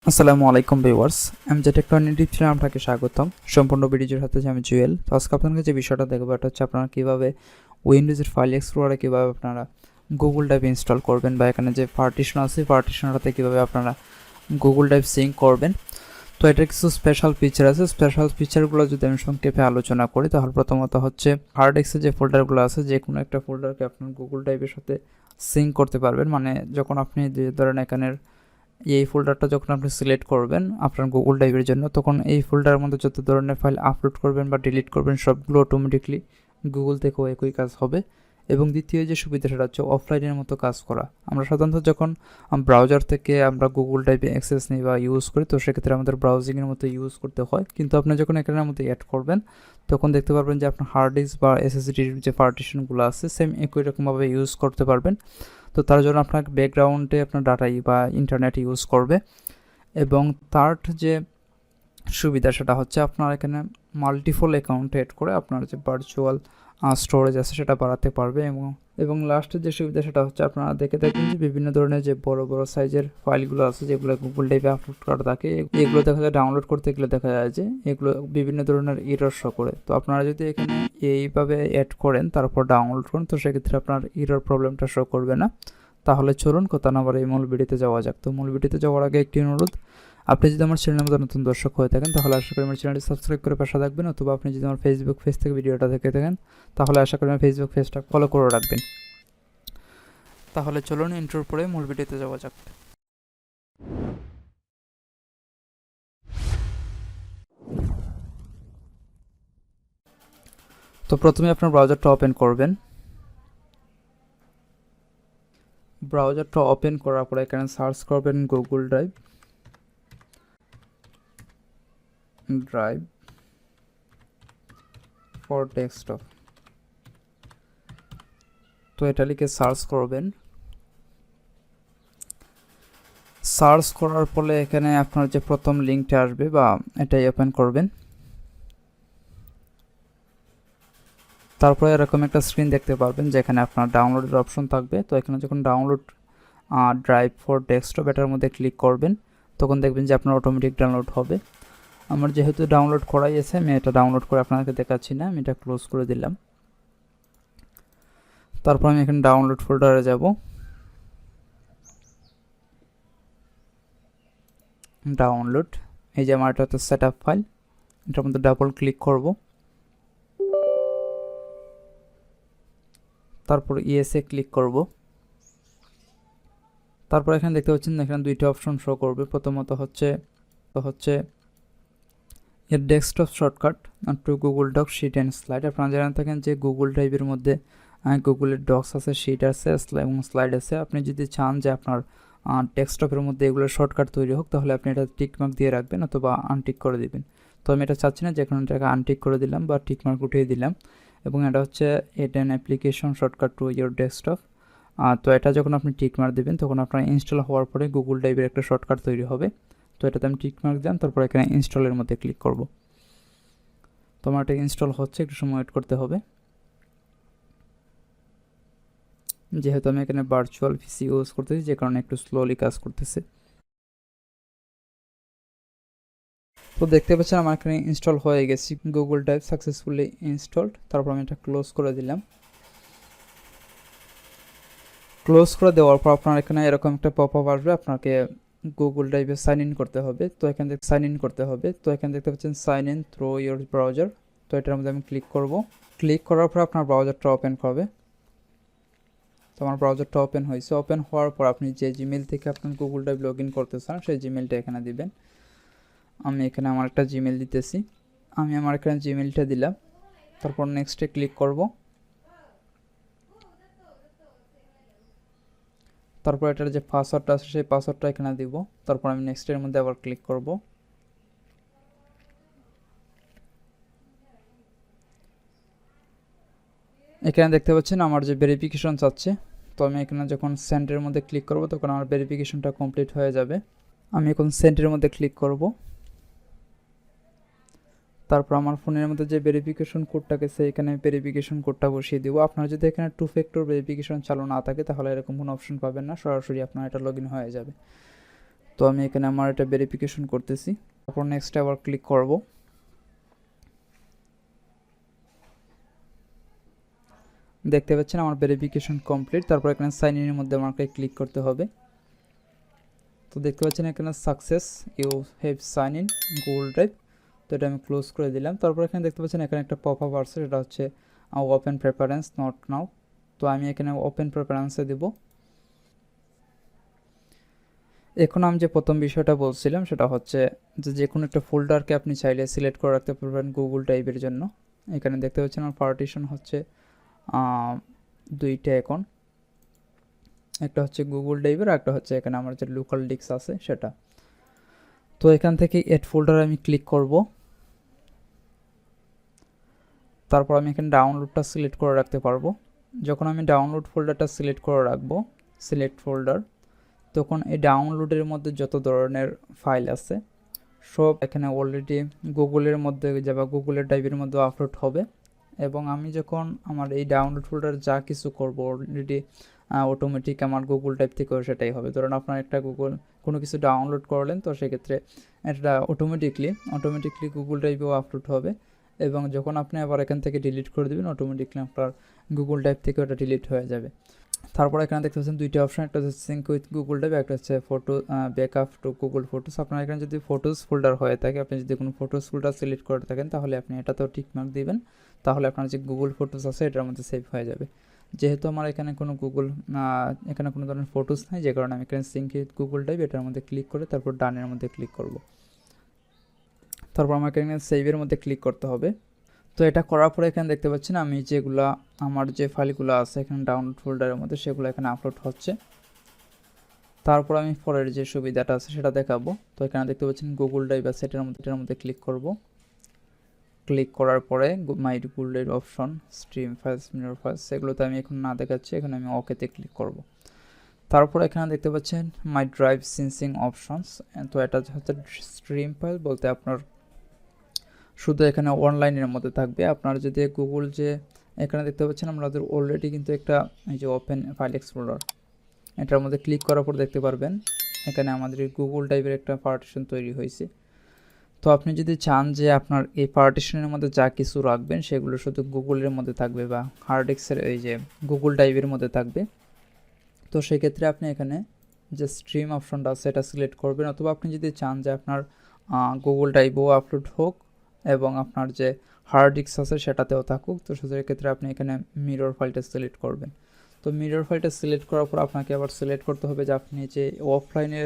আসসালামু আলাইকুম ভিউয়ার্স, আমি যে টেকনোলজি ইউটিউব চ্যানেলে আপনাকে স্বাগতম। সম্পূর্ণ ভিডিওর সাথে আমি জুয়েল। তো আজকে আপনাদের যে বিষয়টা দেখবো এটা হচ্ছে আপনারা কীভাবে উইন্ডোজের ফাইল এক্সপ্লোরারে কীভাবে আপনারা গুগল ড্রাইভ ইনস্টল করবেন, বা এখানে যে পার্টিশন আছে পার্টিশনটাতে কীভাবে আপনারা গুগল ড্রাইভ সিঙ্ক করবেন। তো এটার কিছু স্পেশাল ফিচার আছে। স্পেশাল ফিচারগুলো যদি আমি সংক্ষেপে আলোচনা করি, তাহলে প্রথমত হচ্ছে হার্ড ডিস্কের যে ফোল্ডারগুলো আছে, যে কোনো একটা ফোল্ডারকে আপনার গুগল ড্রাইভের সাথে সিঙ্ক করতে পারবেন। মানে যখন আপনি ধরেন এখানের এই ফোল্ডারটা যখন আপনি সিলেক্ট করবেন আপনার গুগল ড্রাইভের জন্য, তখন এই ফোল্ডারের মধ্যে যত ধরনের ফাইল আপলোড করবেন বা ডিলিট করবেন সবগুলো অটোমেটিকলি গুগল থেকেও একই কাজ হবে। এবং দ্বিতীয় যে সুবিধা সেটা হচ্ছে অফলাইনের মতো কাজ করা। আমরা সাধারণত যখন ব্রাউজার থেকে আমরা গুগল ড্রাইভে অ্যাক্সেস নিই বা ইউজ করি, তো সেক্ষেত্রে আমাদের ব্রাউজিংয়ের মতো ইউজ করতে হয়। কিন্তু আপনি যখন এখানের মধ্যে অ্যাড করবেন তখন দেখতে পারবেন যে আপনার হার্ড ডিস্ক বা এসএসডির যে পার্টিশনগুলো আছে সেম একই রকমভাবে ইউজ করতে পারবেন। তো তার জন্য আপনাকে ব্যাকগ্রাউন্ডে আপনার ডাটা বা ইন্টারনেট ইউজ করবে। এবং থার্ড যে সুবিধা সেটা হচ্ছে আপনার এখানে মাল্টিপল অ্যাকাউন্ট এড করে আপনার যে ভার্চুয়াল স্টোরেজ আছে সেটা বাড়াতে পারবে। এবং লাস্টের যে সুবিধা সেটা হচ্ছে আপনারা দেখে থাকেন যে বিভিন্ন ধরনের যে বড় বড় সাইজের ফাইলগুলো আছে যেগুলো গুগল ড্রাইভে আপলোড করা থাকে, এগুলো দেখা যায় ডাউনলোড করতে গেলে দেখা যায় যে এগুলো বিভিন্ন ধরনের এরর শো করে। তো আপনারা যদি এখানে এইভাবে অ্যাড করেন তারপর ডাউনলোড করেন, তো সেক্ষেত্রে আপনার এরর প্রবলেমটা শো করবে না। তাহলে চলুন কথা না বলে এই মূল ভিডিওতে যাওয়া যাক। তো মূল ভিডিওতে যাওয়ার আগে একটি অনুরোধ, আপনি যদি আমার চ্যানেলের মধ্যে নতুন দর্শক হয়ে থাকেন তাহলে আশা করি আমার চ্যানেলটি সাবস্ক্রাইব করে পাশে থাকবেন, অথবা আপনি যদি আমার ফেসবুক পেজ থেকে ভিডিওটা দেখে থাকেন তাহলে আশা করি আমার ফেসবুক পেজটা ফলো করে রাখবেন। তাহলে চলুন ইন্ট্রোর পরে মূল ভিডিওতে যাওয়া যাক। তো প্রথমে আপনার ব্রাউজারটা ওপেন করবেন। ব্রাউজারটা ওপেন করার পরে এখানে সার্চ করবেন গুগল ড্রাইভ ফর ডেস্কটপ। তো এটা লিখে সার্চ করবেন। সার্চ করার পরে এখানে আপনার যে প্রথম লিঙ্কটা আসবে বা এটাই ওপেন করবেন। তারপরে এরকম একটা স্ক্রিন দেখতে পারবেন যেখানে আপনার ডাউনলোডের অপশন থাকবে। তো এখানে যখন ডাউনলোড ড্রাইভ ফর ডেস্কটপ এটার মধ্যে ক্লিক করবেন তখন দেখবেন যে আপনার অটোমেটিক ডাউনলোড হবে। আমার যেহেতু ডাউনলোড করাই আছে আমি এটা ডাউনলোড করে আপনাদেরকে দেখাচ্ছি না, আমি এটা ক্লোজ করে দিলাম। তারপর আমি এখানে ডাউনলোড ফোল্ডারে যাব। ডাউনলোড, এই যে আমার এটা হচ্ছে সেট আপ ফাইল, এটার মধ্যে ডাবল ক্লিক করব। তারপর ইএসএ ক্লিক করব। তারপর এখানে দেখতে পাচ্ছেন এখানে দুইটা অপশন শো করবে। প্রথমত হচ্ছে এর desktop shortcut to Google doc sheet and slide. আপনারা জানেন থাকেন যে গুগল ড্রাইভের মধ্যে গুগলের ডক্স আছে, শিট আছে এবং স্লাইড আছে। আপনি যদি চান যে আপনার ডেস্কটপের মধ্যে এগুলোর শর্টকাট তৈরি হোক তাহলে আপনি এটা টিকমার্ক দিয়ে রাখবেন অথবা আনটিক করে দিবেন। তো আমি এটা চাচ্ছি না, যে কোনো এটাকে আনটিক করে দিলাম বা টিকমার্ক উঠিয়ে দিলাম। এবং এটা হচ্ছে add an application shortcut to your desktop. তো এটা যখন আপনি টিকমার্ক দেবেন তখন আপনার ইনস্টল হওয়ার পরে গুগল ড্রাইভের একটা শর্টকাট তৈরি হবে। তো এটাতে আমি টিকমার্ক দিলাম, তারপর এখানে ইনস্টলের মধ্যে ক্লিক করব। তো আমার এটা ইনস্টল হচ্ছে, একটু সময় ওয়েট করতে হবে। যেহেতু আমি এখানে ভার্চুয়াল পিসি ইউজ করতেছি যে কারণে একটু স্লোলি কাজ করতেছে। তো দেখতে পাচ্ছেন আমার এখানে ইনস্টল হয়ে গেছে, গুগল ড্রাইভ সাকসেসফুলি ইনস্টলড। তারপর আমি এটা ক্লোজ করে দিলাম। ক্লোজ করে দেওয়ার পর আপনার এখানে এরকম একটা পপ আপ আসবে, আপনাকে গুগল ড্রাইভে সাইন ইন করতে হবে। তো এখান থেকে দেখতে পাচ্ছেন sign in through your browser. তো এটার মধ্যে আমি ক্লিক করব। ক্লিক করার পর আপনার ব্রাউজারটা ওপেন হবে। তো আমার ব্রাউজারটা ওপেন হয়েছে। ওপেন হওয়ার পর আপনি যে জিমেল থেকে আপনার গুগল ড্রাইভ লগ ইন করতে চান সেই জিমেলটা এখানে দিবেন। আমি এখানে আমার একটা জিমেল দিতেছি, আমি আমার এখানে জিমেলটা দিলাম। তারপর নেক্সটে ক্লিক করব। তারপর এটার যে পাসওয়ার্ডটা আছে সেই পাসওয়ার্ডটা এখানে দিব। তারপর আমি নেক্সটের মধ্যে আবার ক্লিক করব। এখানে দেখতে পাচ্ছেন আমার যে ভেরিফিকেশন চাচ্ছে। তো আমি এখানে যখন সেন্ডের মধ্যে ক্লিক করব তখন আমার ভেরিফিকেশনটা কমপ্লিট হয়ে যাবে। আমি এখন সেন্ডের মধ্যে ক্লিক করব। তারপর আমার ফোনের মধ্যে যে ভেরিফিকেশন কোডটা গেছে এখানে ভেরিফিকেশন কোডটা বসিয়ে দিব। আপনার যদি এখানে 2 ফ্যাক্টর ভেরিফিকেশন চালু না থাকে তাহলে এরকম কোনো অপশন পাবেন না, সরাসরি আপনার এটা লগ ইন হয়ে যাবে। তো আমি এখানে আমার এটা ভেরিফিকেশন করতেছি, তারপর নেক্সট আবার ক্লিক করব। দেখতে পাচ্ছেন আমার ভেরিফিকেশন কমপ্লিট। তারপর এখানে সাইন ইনের মধ্যে আমাকে ক্লিক করতে হবে। তো দেখতে পাচ্ছেন এখানে success, you have sign in Google drive. তো এটা আমি ক্লোজ করে দিলাম। তারপর এখানে দেখতে পাচ্ছেন এখানে একটা পপ আপ আসছে, সেটা হচ্ছে ওপেন প্রেফারেন্স নট নাও। তো আমি এখানে ওপেন প্রেফারেন্সে দেব। এখন আমি যে প্রথম বিষয়টা বলছিলাম সেটা হচ্ছে যে কোনো একটা ফোল্ডারকে আপনি চাইলে সিলেক্ট করে রাখতে পারবেন গুগল ড্রাইভের জন্য। এখানে দেখতে পাচ্ছেন আমার পার্টিশন হচ্ছে দুইটা, এখন একটা হচ্ছে গুগল ড্রাইভের, একটা হচ্ছে এখানে আমার যে লোকাল ডিস্ক আছে সেটা। তো এখান থেকে এড ফোল্ডার আমি ক্লিক করব। তারপর আমি এখানে ডাউনলোডটা সিলেক্ট করে রাখতে পারবো। যখন আমি ডাউনলোড ফোল্ডারটা সিলেক্ট করে রাখবো, সিলেক্ট ফোল্ডার, তখন এই ডাউনলোডের মধ্যে যত ধরনের ফাইল আছে সব এখানে অলরেডি গুগলের মধ্যে বা গুগলের ড্রাইভের মধ্যে আপলোড হবে। এবং আমি যখন আমার এই ডাউনলোড ফোল্ডার যা কিছু করব অলরেডি অটোমেটিক আমার গুগল ড্রাইভ থেকেও সেটাই হবে। ধরুন আপনার একটা কোনো কিছু ডাউনলোড করলেন, তো সেক্ষেত্রে এটা অটোমেটিকলি গুগল ড্রাইভেও আপলোড হবে। এবং যখন আপনি আবার এখান থেকে ডিলিট করে দেবেন, অটোমেটিকলি আপনার গুগল ড্রাইভ থেকে ওটা ডিলিট হয়ে যাবে। তারপর এখানে দেখতে পাচ্ছেন দুইটা অপশন, একটা হচ্ছে সিঙ্ক উইথ গুগল ড্রাইভ, একটা হচ্ছে photo backup two Google photos. আপনার এখানে যদি ফটোস ফোল্ডার হয়ে থাকে, আপনি যদি কোনো ফটোস ফোল্ডার সিলেক্ট করে থাকেন, তাহলে আপনি এটাতেও টিকমার্ক দিবেন, তাহলে আপনার যে গুগল ফটোস আছে এটার মধ্যে সেভ হয়ে যাবে। যেহেতু আমার এখানে কোনো এখানে কোনো ধরনের ফটোস নাই, যে কারণে আমি এখানে সিঙ্ক উইথ গুগল ড্রাইভ এটার মধ্যে ক্লিক করে তারপর ডানের মধ্যে ক্লিক করব। তারপর আমাকে এখানে সেভের মধ্যে ক্লিক করতে হবে। তো এটা করার পরে এখানে দেখতে পাচ্ছেন আমি আমার যে ফাইলগুলো আছে এখানে ডাউনলোড ফোল্ডারের মধ্যে সেগুলো এখানে আপলোড হচ্ছে। তারপর আমি পরের যে সুবিধাটা আছে সেটা দেখাবো। তো এখানে দেখতে পাচ্ছেন গুগল ড্রাইভ আছে, এটার মধ্যে ক্লিক করব। ক্লিক করার পরে মাই Google drive option, stream files, mirror files, সেগুলোতে আমি এখন না দেখাচ্ছি, এখানে আমি ওকেতে ক্লিক করব। তারপর এখানে দেখতে পাচ্ছেন মাই ড্রাইভ সিনসিং অপশনস। তো এটা হচ্ছে স্ট্রিম ফাইল বলতে আপনার শুধু এখানে অনলাইনের মধ্যে থাকবে। আপনার যদি গুগল যে এখানে দেখতে পাচ্ছেন আমাদের অলরেডি কিন্তু একটা এই যে ওপেন ফাইল এক্সপ্লোরার, এটার মধ্যে ক্লিক করার পর দেখতে পারবেন এখানে আমাদের গুগল ড্রাইভের একটা পার্টিশন তৈরি হয়েছে। তো আপনি যদি চান যে আপনার এই পার্টিশনের মধ্যে যা কিছু রাখবেন সেগুলো শুধু গুগলের মধ্যে থাকবে বা হার্ড ডিস্কের এই যে গুগল ড্রাইভের মধ্যে থাকবে, তো সেক্ষেত্রে আপনি এখানে যে স্ট্রিম অপশনটা আছে এটা সিলেক্ট করবেন। অথবা আপনি যদি চান যে আপনার গুগল ড্রাইভও আপলোড হোক এবং আপনার যে হার্ড ডিস্ক আছে সেটাতেও থাকুক, তো সেক্ষেত্রে আপনি এখানে মিরর ফাইলটা সিলেক্ট করবেন। তো মিরর ফাইলটা সিলেক্ট করার পর আপনাকে আবার সিলেক্ট করতে হবে যে আপনি যে অফলাইনে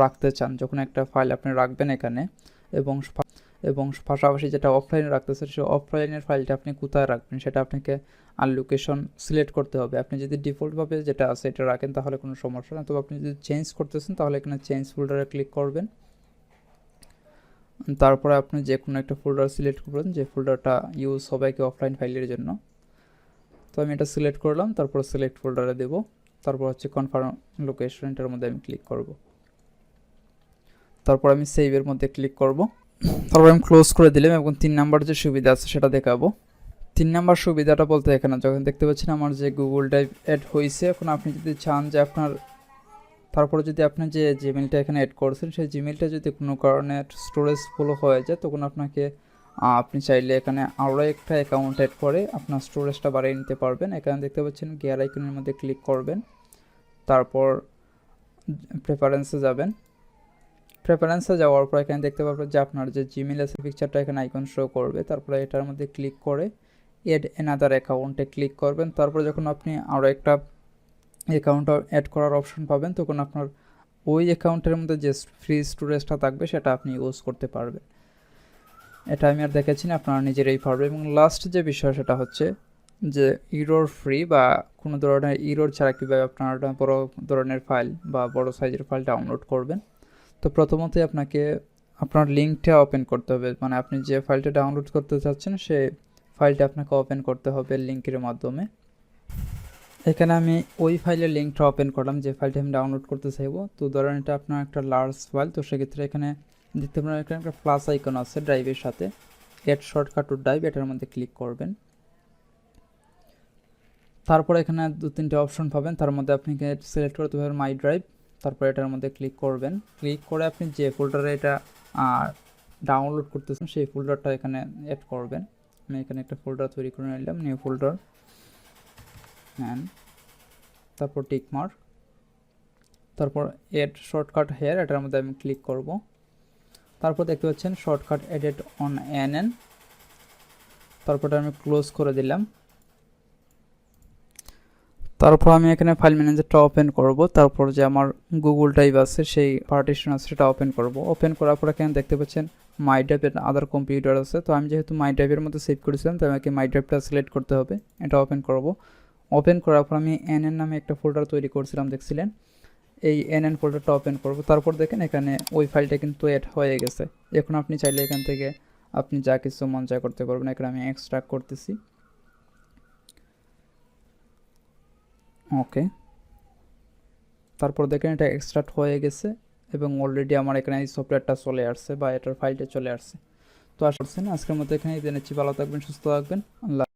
রাখতে চান, যখন একটা ফাইল আপনি রাখবেন এখানে এবং পাশাপাশি যেটা অফলাইনে রাখতেছেন সেই অফলাইনের ফাইলটা আপনি কোথায় রাখবেন সেটা আপনাকে আর লোকেশন সিলেক্ট করতে হবে। আপনি যদি ডিফল্টভাবে যেটা আছে এটা রাখেন তাহলে কোনো সমস্যা না, তবে আপনি যদি চেঞ্জ করতেছেন তাহলে এখানে চেঞ্জ ফোল্ডারে ক্লিক করবেন। তারপরে আপনি যে কোনো একটা ফোল্ডার সিলেক্ট করবেন যে ফোল্ডারটা ইউজ হবে কি অফলাইন ফাইলের জন্য। তো আমি এটা সিলেক্ট করলাম, তারপর সিলেক্ট ফোল্ডারে দেব, তারপর হচ্ছে কনফার্ম লোকেশন, এটার মধ্যে আমি ক্লিক করব। তারপর আমি সেভের মধ্যে ক্লিক করব। তারপর আমি ক্লোজ করে দিলাম এবং 3 নাম্বার যে সুবিধা আছে সেটা দেখাবো। 3 নাম্বার সুবিধাটা বলতে এখানে যখন দেখতে পাচ্ছেন আমার যে গুগল ড্রাইভ অ্যাড হয়েছে, এখন আপনি যদি চান যে তারপরে যদি আপনি যে জিমেলটা এখানে অ্যাড করছেন সেই জিমেলটা যদি কোনো কারণে স্টোরেজ ফুল হয়ে যায়, তখন আপনি চাইলে এখানে আরও একটা অ্যাকাউন্ট অ্যাড করে আপনার স্টোরেজটা বাড়িয়ে নিতে পারবেন। এখানে দেখতে পাচ্ছেন গিয়ার আইকনের মধ্যে ক্লিক করবেন, তারপর প্রেফারেন্সে যাবেন। প্রেফারেন্সে যাওয়ার পর এখানে দেখতে পারবেন যে আপনার যে জিমেল আছে পিকচারটা এখানে আইকন শো করবে। তারপরে এটার মধ্যে ক্লিক করে এড অ্যানাদার অ্যাকাউন্টে ক্লিক করবেন। তারপর যখন আপনি আরও একটা অ্যাকাউন্ট অ্যাড করার অপশন পাবেন, তখন আপনার ওই অ্যাকাউন্টের মধ্যে যে ফ্রি স্টোরেজটা থাকবে সেটা আপনি ইউজ করতে পারবেন। এটা আমি আর দেখাচ্ছি না, আপনারা নিজেরাই পারবেন। এবং লাস্ট যে বিষয় সেটা হচ্ছে যে ইরর ফ্রি বা কোনো ধরনের ইরর ছাড়া কীভাবে আপনারা বড় ধরনের ফাইল বা বড় সাইজের ফাইল ডাউনলোড করবেন। তো প্রথমতই আপনাকে আপনার লিঙ্কটা ওপেন করতে হবে, মানে আপনি যে ফাইলটা ডাউনলোড করতে চাচ্ছেন সেই ফাইলটা আপনাকে ওপেন করতে হবে লিঙ্কের মাধ্যমে। এখানে আমি ওই ফাইলের লিঙ্কটা ওপেন করলাম যে ফাইলটা আমি ডাউনলোড করতে চাইবো। তো ধরেন এটা আপনার একটা লার্জ ফাইল, তো সেক্ষেত্রে এখানে দেখতে পারেন এখানে একটা প্লাস আইকন আছে ড্রাইভের সাথে, অ্যাড শর্টকাট টু ড্রাইভ, এটার মধ্যে ক্লিক করবেন। তারপর এখানে 2-3টে অপশন পাবেন, তার মধ্যে আপনি সিলেক্ট করতে পারবেন মাই ড্রাইভ, তারপর এটার মধ্যে ক্লিক করবেন, ক্লিক করে আপনি যে ফোল্ডারে এটা ডাউনলোড করতেছেন সেই ফোল্ডারটা এখানে অ্যাড করবেন। আমি এখানে একটা ফোল্ডার তৈরি করে নিলাম, নিউ ফোল্ডার, হ্যাঁ, তারপর টিক মার্ক, তারপর এড শর্টকাট হেয়ার, এটার মধ্যে আমি ক্লিক করব। তারপর দেখতে পাচ্ছেন শর্টকাট এডিট অন এনএন, তারপর আমি ক্লোজ করে দিলাম। তারপর আমি এখানে ফাইল ম্যানেজারটা ওপেন করব, তারপর যে আমার গুগল ড্রাইভ আছে সেই পার্টিশন আছে সেটা ওপেন করব। ওপেন করার পর এখানে দেখতে পাচ্ছেন মাই ড্রাইভের আদার কম্পিউটার আছে, তো আমি যেহেতু মাই ড্রাইভের মধ্যে সেভ করেছিলাম তো আমাকে মাই ড্রাইভটা সিলেক্ট করতে হবে। এটা ওপেন করব। ওপেন করার পর আমি এনএন নামে একটা ফোল্ডার তৈরি করছিলাম দেখছিলেন, এই এনএন ফোল্ডারটা ওপেন করব। তারপর দেখেন এখানে ওই ফাইলটা কিন্তু অ্যাড হয়ে গেছে। এখন আপনি চাইলে এখান থেকে আপনি যা কিছু মন চায় করতে পারবেন। এখানে আমি এক্সট্রাক্ট করতেছি, ওকে। তারপর দেখেন এটা এক্সট্রাক্ট হয়ে গেছে এবং অলরেডি আমার এখানে এই সফটওয়্যারটা চলে আসছে বা এটার ফাইলটা চলে আসছে। তো আশা করছেন আজকের মতো এখানেই জেনেছি। ভালো থাকবেন, সুস্থ থাকবেন, আল্লাহ।